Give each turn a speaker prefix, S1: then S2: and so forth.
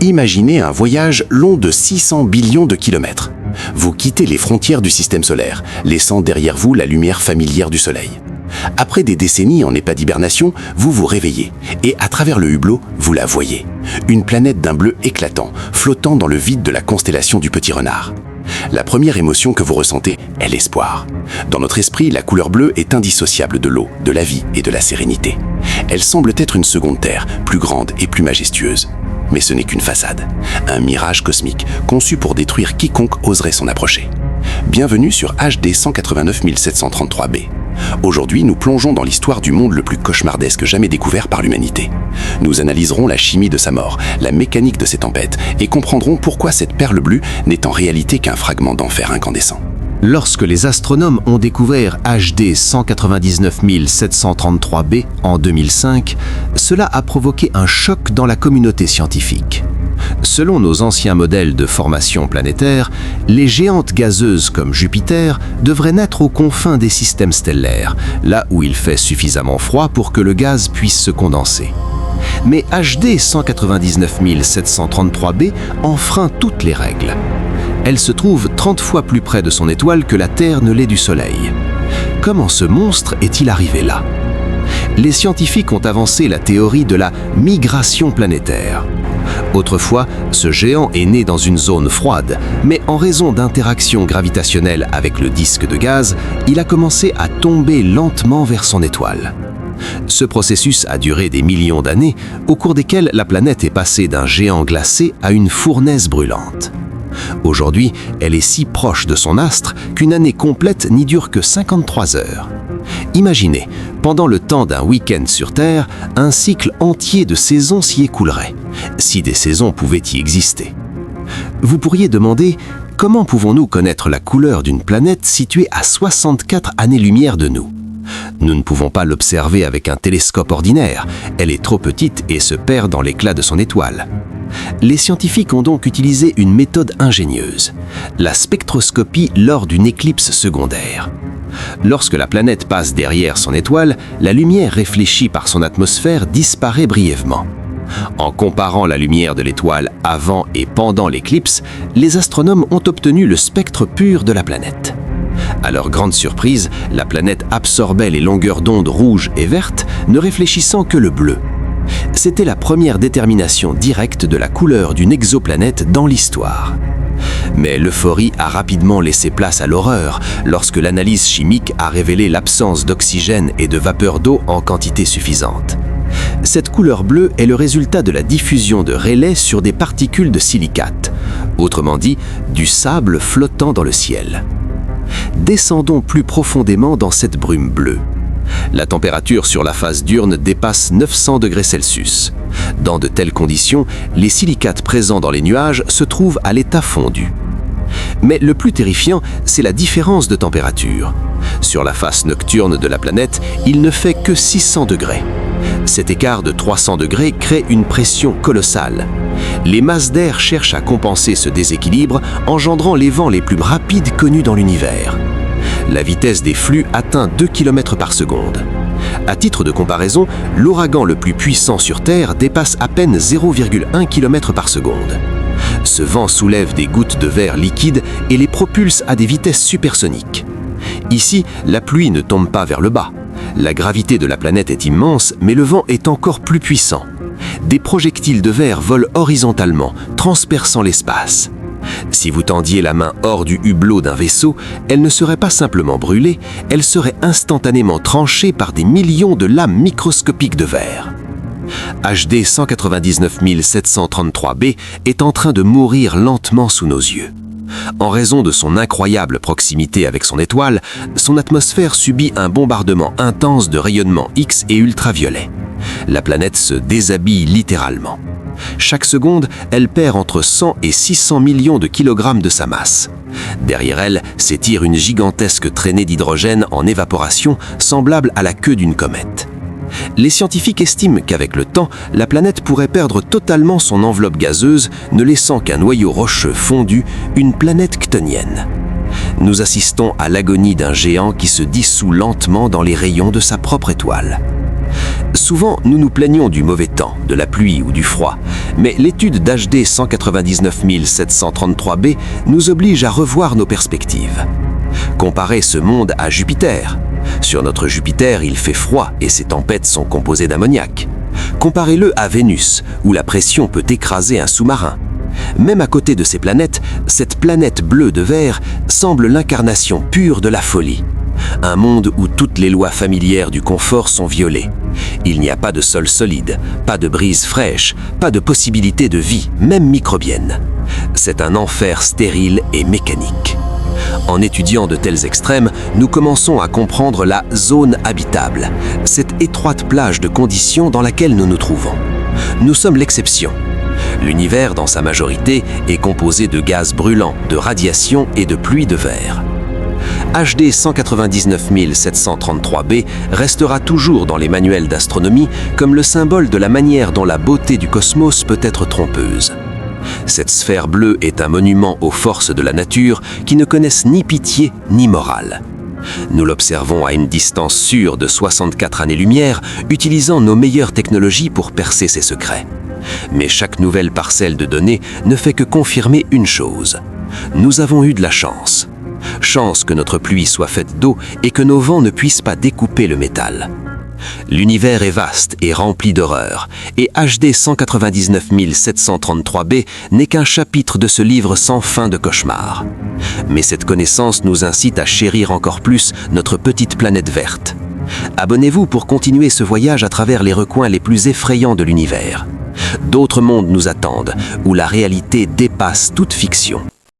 S1: Imaginez un voyage long de 600 billions de kilomètres. Vous quittez les frontières du système solaire, laissant derrière vous la lumière familière du Soleil. Après des décennies en état d'hibernation, vous vous réveillez et à travers le hublot, vous la voyez. Une planète d'un bleu éclatant, flottant dans le vide de la constellation du Petit Renard. La première émotion que vous ressentez est l'espoir. Dans notre esprit, la couleur bleue est indissociable de l'eau, de la vie et de la sérénité. Elle semble être une seconde Terre, plus grande et plus majestueuse. Mais ce n'est qu'une façade, un mirage cosmique conçu pour détruire quiconque oserait s'en approcher. Bienvenue sur HD 189 733b. Aujourd'hui, nous plongeons dans l'histoire du monde le plus cauchemardesque jamais découvert par l'humanité. Nous analyserons la chimie de sa mort, la mécanique de ses tempêtes et comprendrons pourquoi cette perle bleue n'est en réalité qu'un fragment d'enfer incandescent.
S2: Lorsque les astronomes ont découvert HD 199 733b en 2005, cela a provoqué un choc dans la communauté scientifique. Selon nos anciens modèles de formation planétaire, les géantes gazeuses comme Jupiter devraient naître aux confins des systèmes stellaires, là où il fait suffisamment froid pour que le gaz puisse se condenser. Mais HD 199 733b enfreint toutes les règles. Elle se trouve 30 fois plus près de son étoile que la Terre ne l'est du Soleil. Comment ce monstre est-il arrivé là? Les scientifiques ont avancé la théorie de la migration planétaire. Autrefois, ce géant est né dans une zone froide, mais en raison d'interactions gravitationnelles avec le disque de gaz, il a commencé à tomber lentement vers son étoile. Ce processus a duré des millions d'années, au cours desquelles la planète est passée d'un géant glacé à une fournaise brûlante. Aujourd'hui, elle est si proche de son astre qu'une année complète n'y dure que 53 heures. Imaginez, pendant le temps d'un week-end sur Terre, un cycle entier de saisons s'y écoulerait, si des saisons pouvaient y exister. Vous pourriez demander, comment pouvons-nous connaître la couleur d'une planète située à 64 années-lumière de nous? Nous ne pouvons pas l'observer avec un télescope ordinaire, elle est trop petite et se perd dans l'éclat de son étoile. Les scientifiques ont donc utilisé une méthode ingénieuse, la spectroscopie lors d'une éclipse secondaire. Lorsque la planète passe derrière son étoile, la lumière réfléchie par son atmosphère disparaît brièvement. En comparant la lumière de l'étoile avant et pendant l'éclipse, les astronomes ont obtenu le spectre pur de la planète. À leur grande surprise, la planète absorbait les longueurs d'onde rouges et vertes, ne réfléchissant que le bleu. C'était la première détermination directe de la couleur d'une exoplanète dans l'histoire. Mais l'euphorie a rapidement laissé place à l'horreur lorsque l'analyse chimique a révélé l'absence d'oxygène et de vapeur d'eau en quantité suffisante. Cette couleur bleue est le résultat de la diffusion de Rayleigh sur des particules de silicate, autrement dit, du sable flottant dans le ciel. Descendons plus profondément dans cette brume bleue. La température sur la phase diurne dépasse 900 degrés Celsius. Dans de telles conditions, les silicates présents dans les nuages se trouvent à l'état fondu. Mais le plus terrifiant, c'est la différence de température. Sur la face nocturne de la planète, il ne fait que 600 degrés. Cet écart de 300 degrés crée une pression colossale. Les masses d'air cherchent à compenser ce déséquilibre, engendrant les vents les plus rapides connus dans l'univers. La vitesse des flux atteint 2 km par seconde. À titre de comparaison, l'ouragan le plus puissant sur Terre dépasse à peine 0,1 km par seconde. Ce vent soulève des gouttes de verre liquide et les propulse à des vitesses supersoniques. Ici, la pluie ne tombe pas vers le bas. La gravité de la planète est immense, mais le vent est encore plus puissant. Des projectiles de verre volent horizontalement, transperçant l'espace. Si vous tendiez la main hors du hublot d'un vaisseau, elle ne serait pas simplement brûlée, elle serait instantanément tranchée par des millions de lames microscopiques de verre. HD 199 733b est en train de mourir lentement sous nos yeux. En raison de son incroyable proximité avec son étoile, son atmosphère subit un bombardement intense de rayonnements X et ultraviolets. La planète se déshabille littéralement. Chaque seconde, elle perd entre 100 et 600 millions de kilogrammes de sa masse. Derrière elle s'étire une gigantesque traînée d'hydrogène en évaporation semblable à la queue d'une comète. Les scientifiques estiment qu'avec le temps, la planète pourrait perdre totalement son enveloppe gazeuse, ne laissant qu'un noyau rocheux fondu, une planète chtonienne. Nous assistons à l'agonie d'un géant qui se dissout lentement dans les rayons de sa propre étoile. Souvent, nous nous plaignons du mauvais temps, de la pluie ou du froid, mais l'étude d'HD 199 733b nous oblige à revoir nos perspectives. Comparez ce monde à Jupiter. Sur notre Jupiter, il fait froid et ses tempêtes sont composées d'ammoniac. Comparez-le à Vénus, où la pression peut écraser un sous-marin. Même à côté de ces planètes, cette planète bleue de verre semble l'incarnation pure de la folie. Un monde où toutes les lois familières du confort sont violées. Il n'y a pas de sol solide, pas de brise fraîche, pas de possibilité de vie, même microbienne. C'est un enfer stérile et mécanique. En étudiant de tels extrêmes, nous commençons à comprendre la zone habitable, cette étroite plage de conditions dans laquelle nous nous trouvons. Nous sommes l'exception. L'univers, dans sa majorité, est composé de gaz brûlants, de radiation et de pluie de verre. HD 199 733b restera toujours dans les manuels d'astronomie comme le symbole de la manière dont la beauté du cosmos peut être trompeuse. Cette sphère bleue est un monument aux forces de la nature qui ne connaissent ni pitié ni morale. Nous l'observons à une distance sûre de 64 années-lumière, utilisant nos meilleures technologies pour percer ses secrets. Mais chaque nouvelle parcelle de données ne fait que confirmer une chose. Nous avons eu de la chance. Chance que notre pluie soit faite d'eau et que nos vents ne puissent pas découper le métal. L'univers est vaste et rempli d'horreurs, et HD 199 733b n'est qu'un chapitre de ce livre sans fin de cauchemars. Mais cette connaissance nous incite à chérir encore plus notre petite planète verte. Abonnez-vous pour continuer ce voyage à travers les recoins les plus effrayants de l'univers. D'autres mondes nous attendent, où la réalité dépasse toute fiction.